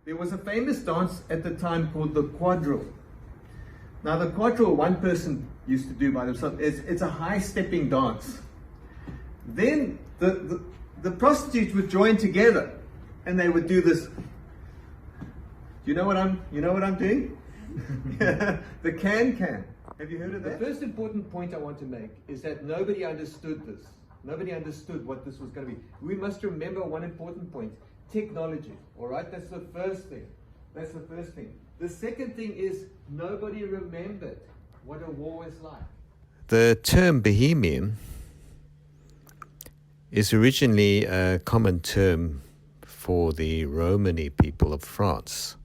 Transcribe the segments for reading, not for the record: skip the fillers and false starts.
there was a famous dance at the time called the quadrille. Now the quadrille, one person used to do by themselves. It's a high stepping dance. Then the prostitutes would join together and they would do this. You know what I'm doing? The can. Have you heard of that? The first important point I want to make is that nobody understood this. Nobody understood what this was going to be. We must remember one important point. Technology. All right? That's the first thing. The second thing is nobody remembered what a war was like. The term Bohemian is originally a common term for the Romany people of France.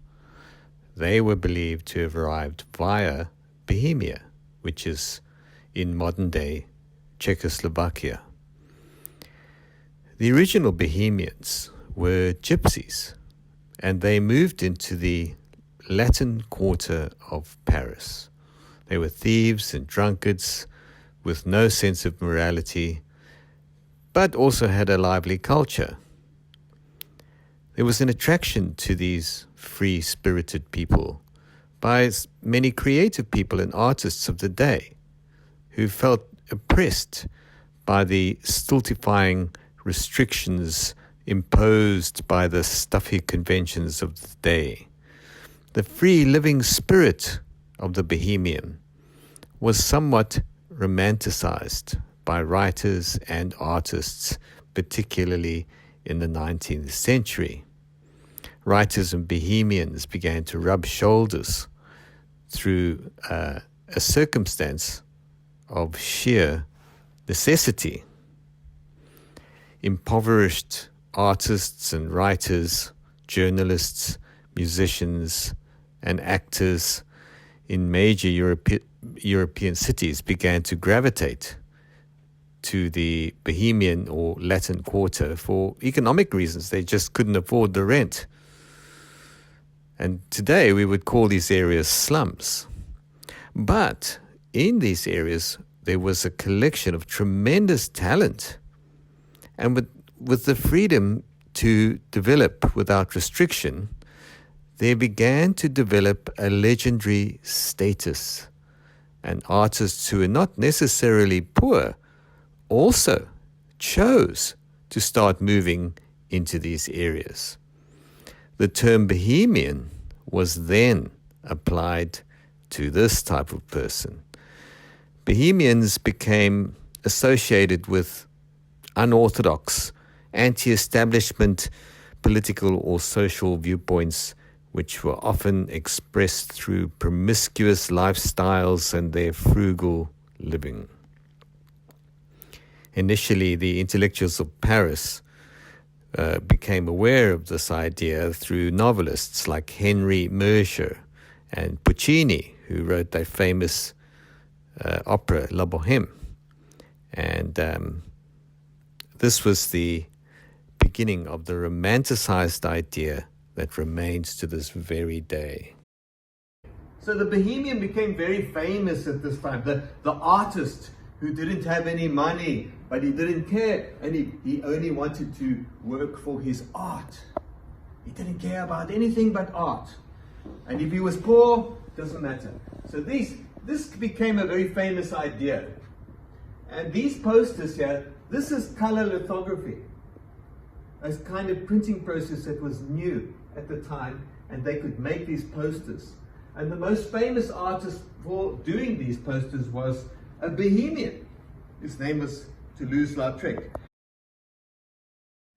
They were believed to have arrived via Bohemia, which is in modern-day Czechoslovakia. The original Bohemians were gypsies, and they moved into the Latin Quarter of Paris. They were thieves and drunkards with no sense of morality, but also had a lively culture. There was an attraction to these free-spirited people by many creative people and artists of the day who felt oppressed by the stultifying restrictions imposed by the stuffy conventions of the day. The free living spirit of the Bohemian was somewhat romanticized by writers and artists, particularly in the 19th century. Writers and Bohemians began to rub shoulders through a circumstance of sheer necessity. Impoverished artists and writers, journalists, musicians, and actors in major European cities began to gravitate to the Bohemian or Latin Quarter for economic reasons. They just couldn't afford the rent. And today we would call these areas slums. But in these areas, there was a collection of tremendous talent. And with the freedom to develop without restriction, they began to develop a legendary status. And artists who were not necessarily poor also chose to start moving into these areas. The term Bohemian was then applied to this type of person. Bohemians became associated with unorthodox, anti-establishment political or social viewpoints, which were often expressed through promiscuous lifestyles and their frugal living. Initially, the intellectuals of Paris became aware of this idea through novelists like Henry Mercier and Puccini, who wrote their famous opera La Bohème. And this was the beginning of the romanticized idea that remains to this very day. So the Bohemian became very famous at this time. The artist who didn't have any money, but he didn't care, and he only wanted to work for his art. He didn't care about anything but art. And if he was poor, doesn't matter. So this became a very famous idea. And these posters here, this is color lithography, a kind of printing process that was new at the time, and they could make these posters. And the most famous artist for doing these posters was a Bohemian. His name was Toulouse-Lautrec.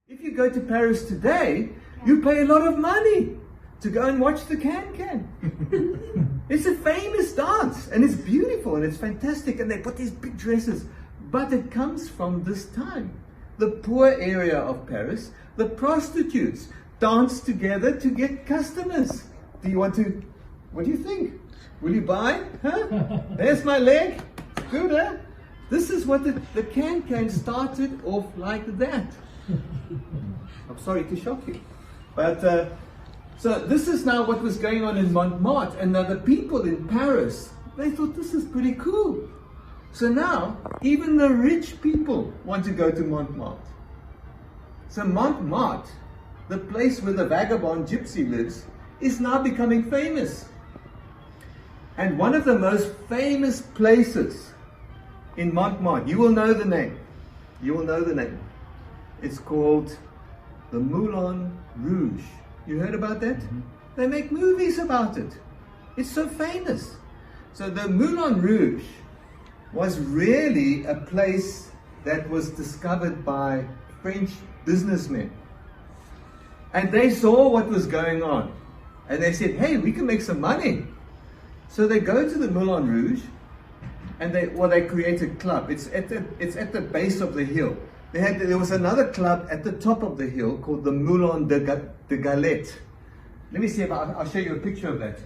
If you go to Paris today, you pay a lot of money to go and watch the can-can. It's a famous dance, and it's beautiful, and it's fantastic, and they put these big dresses. But it comes from this time. The poor area of Paris, the prostitutes dance together to get customers. What do you think? Will you buy? Huh? There's my leg. Good, huh? This is what the can-can started off like that. I'm sorry to shock you. But, so this is now what was going on in Montmartre. And now the people in Paris, they thought this is pretty cool. So now, even the rich people want to go to Montmartre. So Montmartre the place where the vagabond gypsy lives, is now becoming famous. And one of the most famous places in Montmartre, you will know the name. You will know the name. It's called the Moulin Rouge. You heard about that? Mm-hmm. They make movies about it. It's so famous. So the Moulin Rouge was really a place that was discovered by French businessmen. And they saw what was going on. And they said, hey, we can make some money. So they go to the Moulin Rouge and they create a club. It's at the base of the hill. There was another club at the top of the hill called the Moulin de Galette. Let me see if I'll show you a picture of that.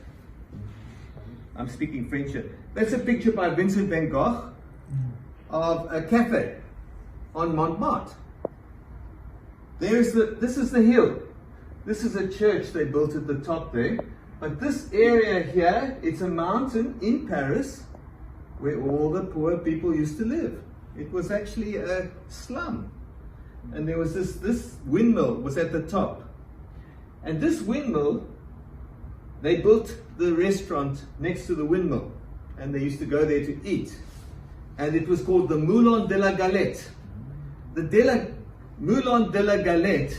I'm speaking French here. That's a picture by Vincent van Gogh of a cafe on Montmartre. This is the hill. This is a church they built at the top there. But this area here, it's a mountain in Paris where all the poor people used to live. It was actually a slum. And there was this windmill was at the top. And this windmill, they built the restaurant next to the windmill. And they used to go there to eat. And it was called the Moulin de la Galette. Moulin de la Galette.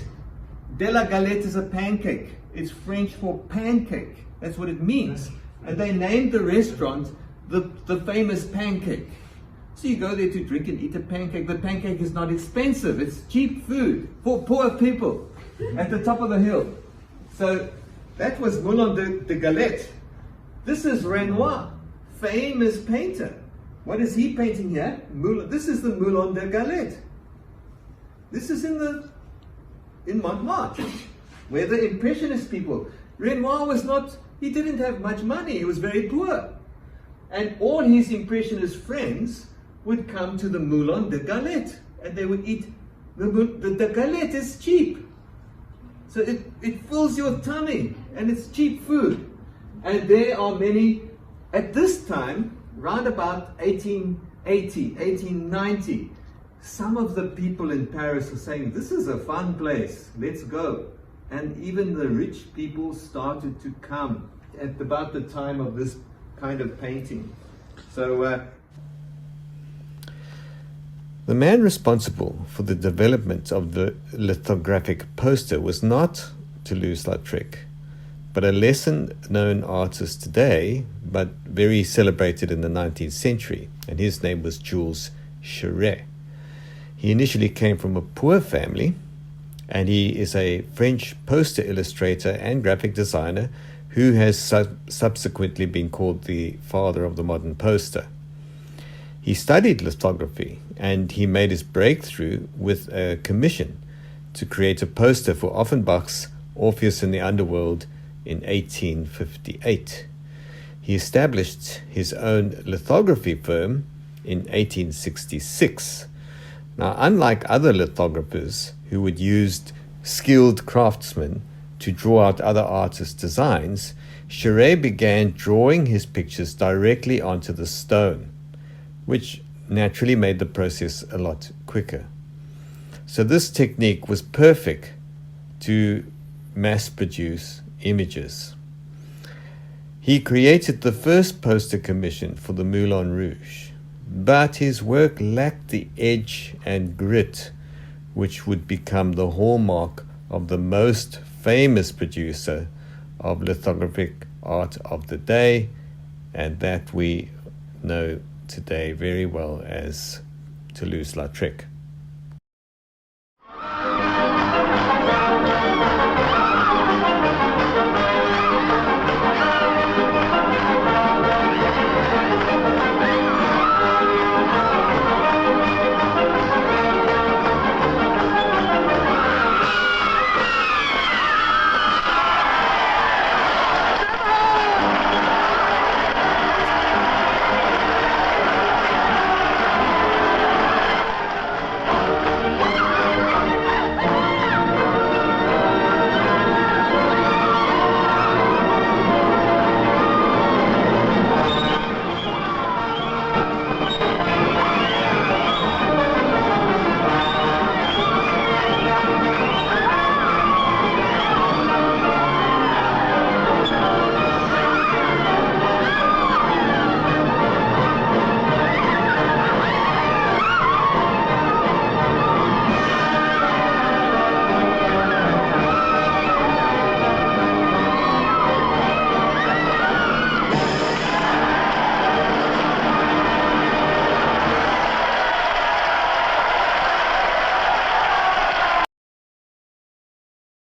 De la Galette is a pancake. It's French for pancake. That's what it means. And they named the restaurant the famous pancake. So you go there to drink and eat a pancake. The pancake is not expensive. It's cheap food for poor people at the top of the hill. So that was Moulin de Galette. This is Renoir, famous painter. What is he painting here? This is the Moulin de Galette. This is in Montmartre, where the Impressionist people. Renoir he didn't have much money. He was very poor. And all his Impressionist friends would come to the Moulin de Galette, and they would eat. The galette is cheap. So it fills your tummy, and it's cheap food. And there are many, at this time, round about 1880, 1890, some of the people in Paris were saying, this is a fun place, let's go. And even the rich people started to come at about the time of this kind of painting. So the man responsible for the development of the lithographic poster was not Toulouse-Lautrec, but a lesser-known artist today, but very celebrated in the 19th century, and his name was Jules Chéret. He initially came from a poor family, and he is a French poster illustrator and graphic designer who has subsequently been called the father of the modern poster. He studied lithography, and he made his breakthrough with a commission to create a poster for Offenbach's Orpheus in the Underworld in 1858. He established his own lithography firm in 1866. Now, unlike other lithographers who would use skilled craftsmen to draw out other artists' designs, Chéret began drawing his pictures directly onto the stone, which naturally made the process a lot quicker. So this technique was perfect to mass-produce images. He created the first poster commission for the Moulin Rouge, but his work lacked the edge and grit which would become the hallmark of the most famous producer of lithographic art of the day, and that we know today very well as Toulouse-Lautrec.